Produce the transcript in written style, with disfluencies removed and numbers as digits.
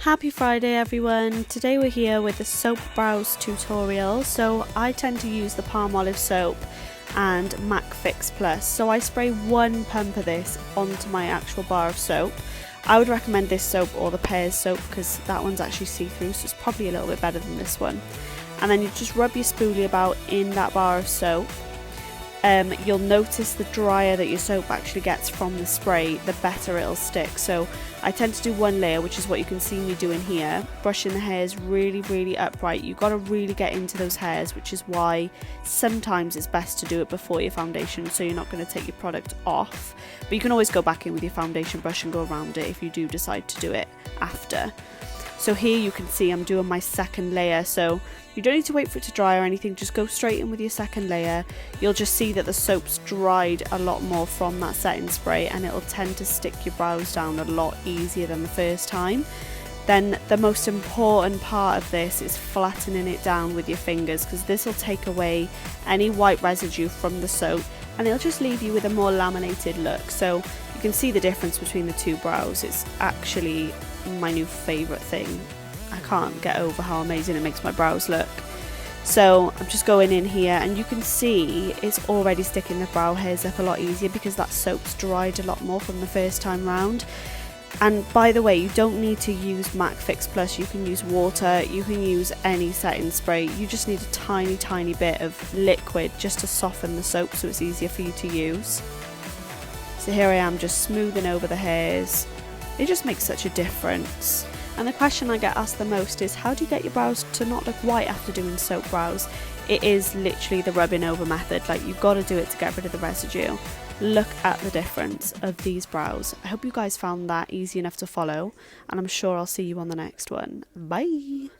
Happy Friday everyone! Today we're here with the soap brows tutorial. So I tend to use the palm olive soap and MAC Fix Plus. So I spray one pump of this onto my actual bar of soap. I would recommend this soap or the Pears soap because that one's actually see-through, so it's probably a little bit better than this one. And then you just rub your spoolie about in that bar of soap. You'll notice the drier that your soap actually gets from the spray, the better it'll stick. So I tend to do one layer, which is what you can see me doing here, brushing the hairs really upright. You've got to really get into those hairs, which is why sometimes it's best to do it before your foundation, so you're not going to take your product off. But you can always go back in with your foundation brush and go around it if you do decide to do it after. So here you can see I'm doing my second layer, so you don't need to wait for it to dry or anything, just go straight in with your second layer. You'll just see that the soap's dried a lot more from that setting spray and it'll tend to stick your brows down a lot easier than the first time. Then the most important part of this is flattening it down with your fingers, because this will take away any white residue from the soap and it'll just leave you with a more laminated look. So you can see the difference between the two brows. It's actually my new favourite thing. I can't get over how amazing it makes my brows look. So I'm just going in here and you can see it's already sticking the brow hairs up a lot easier because that soap's dried a lot more from the first time round. And by the way, you don't need to use MAC Fix Plus, you can use water, you can use any setting spray. You just need a tiny bit of liquid just to soften the soap so it's easier for you to use. So here I am just smoothing over the hairs. It just makes such a difference. And the question I get asked the most is, how do you get your brows to not look white after doing soap brows? It is literally the rubbing over method. Like, you've got to do it to get rid of the residue. Look at the difference of these brows. I hope you guys found that easy enough to follow, and I'm sure I'll see you on the next one. Bye!